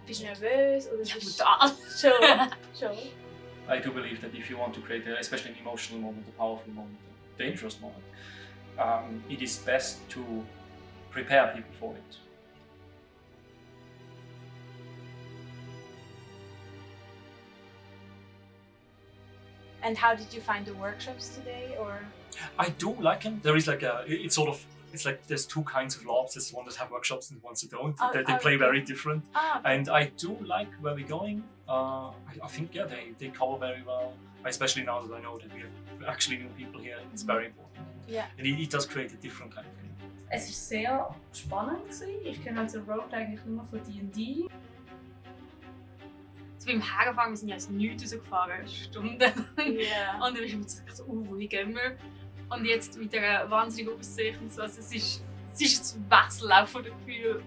Bist du nervös? Oder Ja, brutal. Schon. I do believe that if you want to create, especially an emotional moment, a powerful moment, a dangerous moment, it is best to prepare people for it. And how did you find the workshops today? Or I do like them. There is like it's like there's two kinds of LARPs. There's one that have workshops and ones that don't. They play very different. And I do like where we're going. I think they cover very well. Especially now that I know that we have actually new people here. It's very important. Yeah. And it does create a different kind of thing. Es war sehr spannend. Ich kenne also Rogue eigentlich nur von D&D. So beim Hergefahren, wir sind ja als nichts rausgefahren, Stunden. Yeah. Und dann ist man so, wohin gehen wir? Und jetzt mit dieser wahnsinnigen Aussicht und so, also es ist jetzt ein Wechsellauf von den Gefühlen.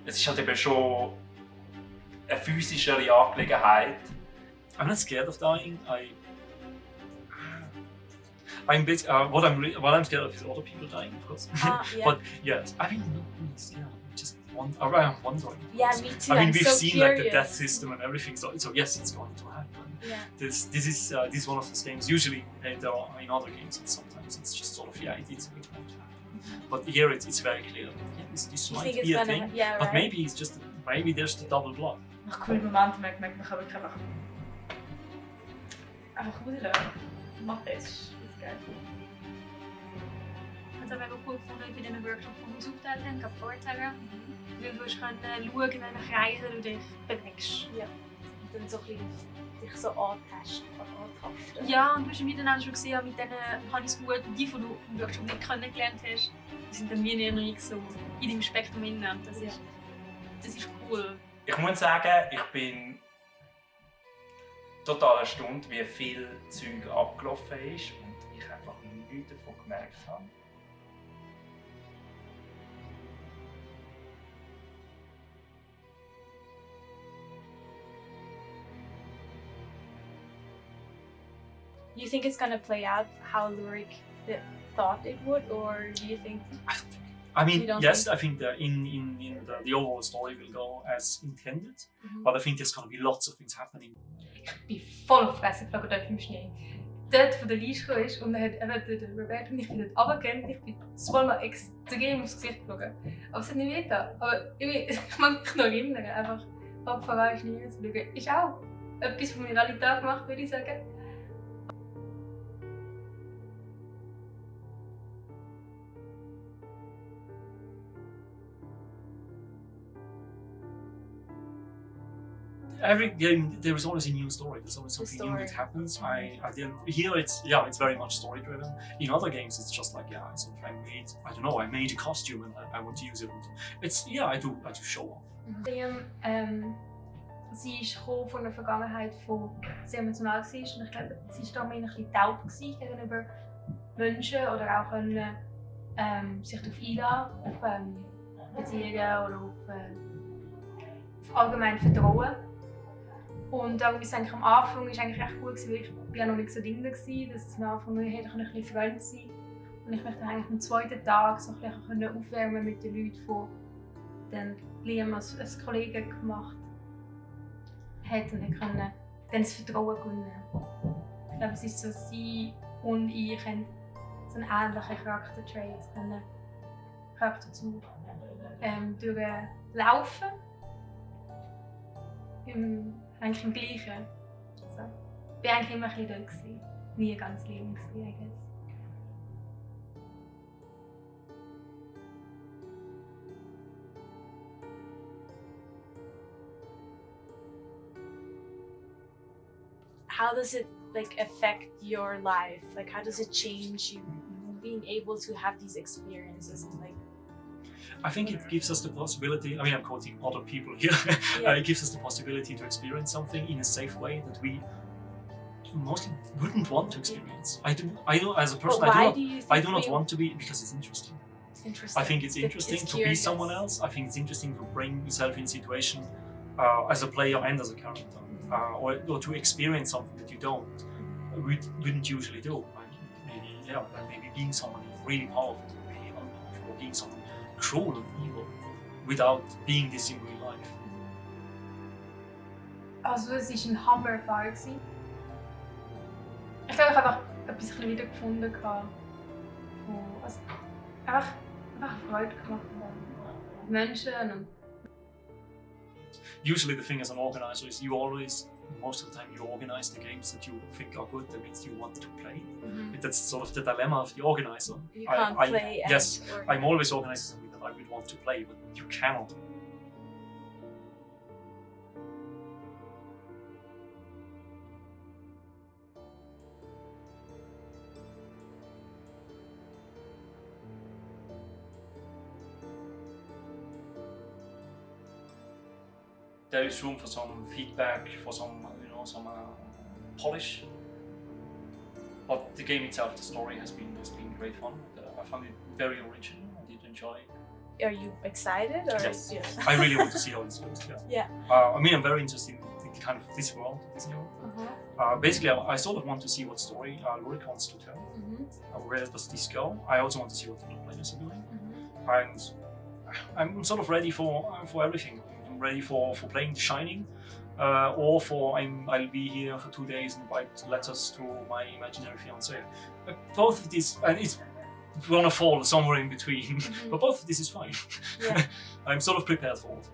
Es ist halt eben schon eine physischere Angelegenheit. I'm not scared of dying. I'm what I'm scared of is other people dying, of course. Yeah. But yes, I mean, not really scared. Just I'm wondering. Yeah, me too. I mean, I'm we've so seen curious. like the death system and everything, so yes, it's going to happen. Yeah. This is one of those games. Usually, there are in other games, and sometimes it's just sort of it's going to happen. But here it's very clear. Yeah, this You might think it's be a gonna, thing, yeah, but right? maybe there's the double block. Nach coolen Momenten merkt man einfach rudern. Mach es. Das ist geil. Also mega cool gefunden, bei diesen Workshops, die wir ausgeteilt haben, gerade vorher. Weil du schauen, wenn du Kreise du dich bewegst. Ja. Und dann so ein bisschen dich so antasten. Ja, und du hast ja dann auch schon gesehen, mit denen habe ich es gut. Und die, die du im Workshop nicht kennengelernt hast, die sind dann wie nicht so in deinem Spektrum drin. Das ist cool. Ich muss sagen, ich bin total erstaunt, wie viel Zeug abgelaufen ist und ich einfach nichts davon gemerkt habe. You think it's gonna play out how Lurik thought it would, or do you think? I mean, You don't yes, think- I think that in the overall story will go as intended, Mhm. but I think there's going to be lots of things happening. Ich bin voll auf die Fresse geflogen dort im Schnee. Dort, wo der Lisch kam ist und dann hat eben der Roberto und ich bin dort runtergegangen. Ich bin zweimal extrem aufs Gesicht geflogen. Aber es hat nicht wehgetan. Aber ich mag mich noch erinnern, einfach Kopfhörer in Schnee zu schauen. Ist auch etwas von meiner Realität gemacht, würde ich sagen. Every game there is always a new story. There's always something new that story. happens. Here it's very much story driven. In other games it's just like I made a costume and I want to use it. I do show off. Sie ist gekommen von einer Vergangenheit, die sehr emotional war. Und ich glaube, sie war da ein bisschen taub gegenüber Menschen oder auch können, sich darauf einlassen, auf Beziehungen oder auf allgemein Vertrauen. Und auch eigentlich am Anfang war es eigentlich recht gut, weil ich ja noch nicht so drin war, dass am Anfang ein bisschen Freund sein. Und ich möchte eigentlich am zweiten Tag so ein bisschen aufwärmen mit den Leuten, die dann Liam als Kollege gemacht hat und ich konnte dann das Vertrauen gewinnen. Ich glaube, es ist so, sie und ich haben so einen ähnlichen Charaktertrait, einen Charakterzug durchlaufen. Eigentlich im Gleichen. Also, ich war eigentlich immer ein bisschen dort. Nie ganz Leben, I guess. How does it affect your life? How does it change you being able to have these experiences and I think it gives us the possibility. I mean, I'm quoting other people here. Yeah. It gives us the possibility to experience something in a safe way that we mostly wouldn't want to experience. I do as a person. But why do you think I do not we- want to be because it's interesting. It's interesting. I think it's interesting to be curious. someone else. I think it's interesting to bring yourself in a situation as a player and as a character, or to experience something that you wouldn't usually do. Maybe being someone really powerful, really unpowerful, being something cruel and evil without being this in real life. Also es war ein Hammer-Erfahrung. Ich glaube, ich habe einfach etwas wiedergefunden. Also, einfach Freude gemacht an Menschen. Und usually the thing as an organizer is you always, most of the time, you organize the games that you think are good. That means you want to play. That's sort of the dilemma of the organizer. You can't play. Yes, I'm always organizing something that I would want to play, but you cannot. There is room for some feedback, for some, some polish. But the game itself, the story has been great fun. I found it very original. I did enjoy it. Are you excited? Or Yes. I really want to see how this goes. Yeah. Yeah. I mean, I'm very interested in kind of this world, this new world. Basically, I sort of want to see what story Lurik wants to tell. Where does this go? I also want to see what the players are doing, and I'm sort of ready for everything. I'm ready for playing The Shining, or I'll be here for 2 days and write letters to my imaginary fiancé. Both of these, and it's gonna fall somewhere in between, but both of this is fine. Yeah. I'm sort of prepared for it.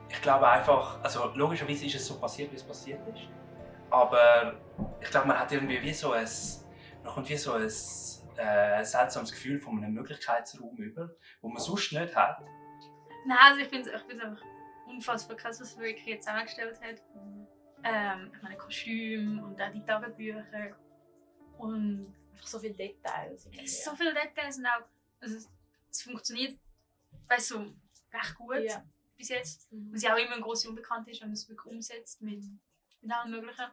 Ich glaube einfach, also logischerweise ist es so passiert, wie es passiert ist. Aber ich glaube, man hat irgendwie wie so ein seltsames Gefühl von einem Möglichkeitsraum über, wo man sonst nicht hat. Nein, also ich finde es einfach unfassbar krass, was Lurik hier zusammengestellt hat. Ich meine Kostüme und auch die Tagebücher. Und Einfach so viele Details. so viele Details und auch, also es funktioniert, weißt du, recht gut Ja. bis jetzt. Was ja auch immer eine grosse Unbekannte ist, wenn man es wirklich umsetzt mit allem Möglichen.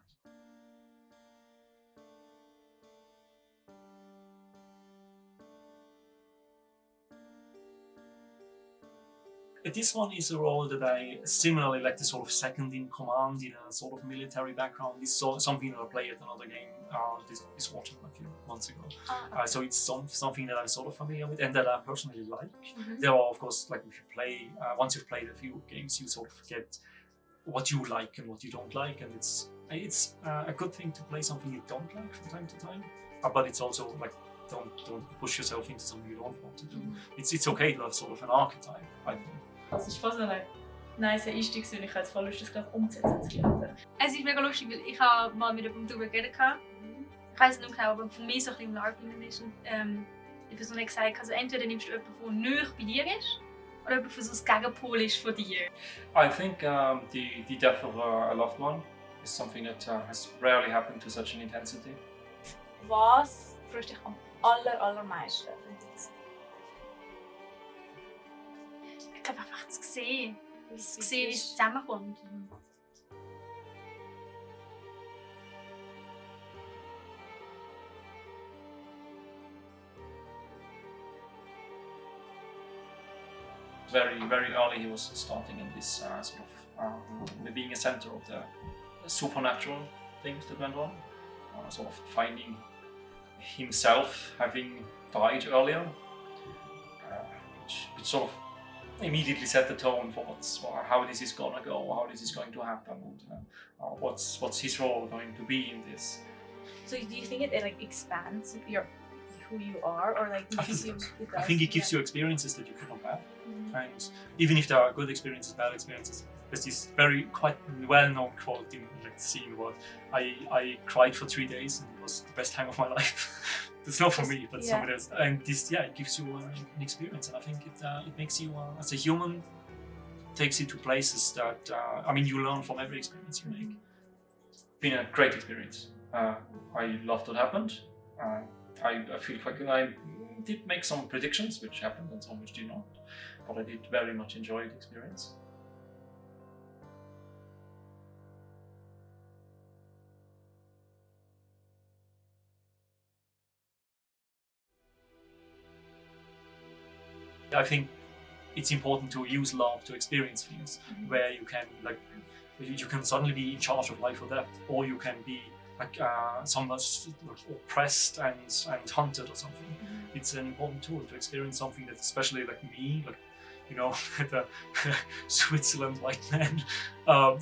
This one is a role that I similarly like, the sort of second in command in a sort of military background. This is something that I played at another game this autumn a few months ago. So it's something that I'm sort of familiar with and that I personally like. There are, of course, like if you play, once you've played a few games, you sort of get what you like and what you don't like, and it's a good thing to play something you don't like from time to time. But it's also like, don't push yourself into something you don't want to do. It's okay to have sort of an archetype, I think. Das ist fast ein nice Einstieg, und ich habe jetzt voll Lust, das gleich umzusetzen zu lernen. Es ist mega lustig, weil ich habe mal mit jemandem darüber geredet. Ich weiß nicht genau, aber für mich so ein bisschen im LARP ist. Und die Person hat gesagt, also entweder nimmst du jemanden, der nahe bei dir ist, oder jemanden, der so das Gegenpol ist von dir. I think the death of a loved one is something that has rarely happened to such an intensity. Was freust dich am allermeisten? Ich glaube einfach zu sehen, wie es zusammenkommt. Very early he was starting in this sort of being a center of the supernatural things that went on, sort of finding himself having died earlier, which sort of immediately set the tone for how this is gonna go, how this is going to happen, and what's his role going to be in this. So do you think it like expands who you are, or like gives you? I think it gives you experiences that you cannot have, and even if there are good experiences, bad experiences. There's this quite well-known quote in like the scene where I cried for 3 days and it was the best time of my life. It's not for me, but somebody else. And this, it gives you an experience, and I think it makes you as a human, takes you to places that I mean, you learn from every experience you make. Been a great experience. I loved what happened. I feel like I did make some predictions which happened and some which did not, but I did very much enjoy the experience. I think it's important to use LARP to experience things where you can suddenly be in charge of life or death, or you can be someone's oppressed and hunted or something. It's an important tool to experience something that, especially like me, like the Switzerland white man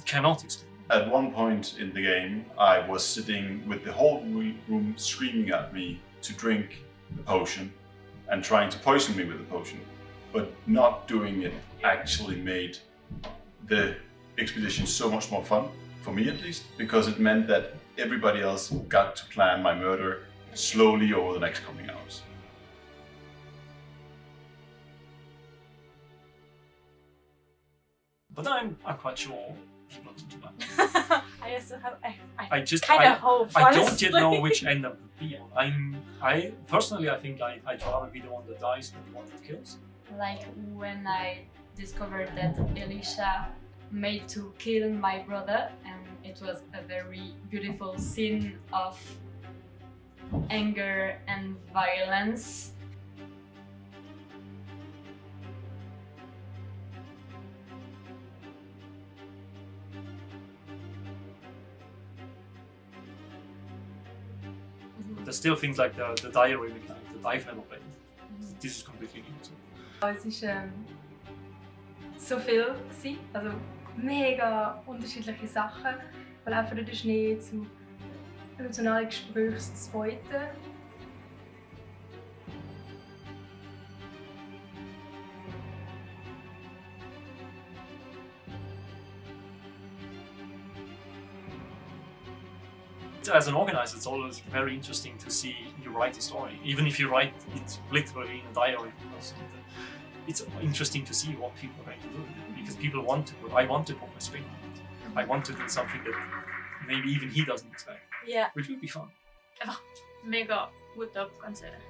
cannot experience. At one point in the game, I was sitting with the whole room screaming at me to drink the potion and trying to poison me with the potion, but not doing it actually made the expedition so much more fun, for me at least, because it meant that everybody else got to plan my murder slowly over the next coming hours. But I'm quite sure people don't do that. I also have. I just kind of hope. I honestly. don't yet know which end I would be on. I personally, I think I'd rather be the one that dies than the one that kills. Like when I discovered that Alicia made to kill my brother, and it was a very beautiful scene of anger and violence. But there's still things like the diary mechanic that I've never played. This is completely new to me. Es war so viel gewesen, also mega unterschiedliche Sachen, weil auch von der Schnee zu emotionalen Gesprächen zu zweiten. As an organizer, it's always very interesting to see you write a story, even if you write it literally in a diary. It's interesting to see what people are going to do, because people want to put. I want to put my spin on it. I want to do something that maybe even he doesn't expect. Yeah. Which would be fun. Einfach mega gut ab, ganz ehrlich.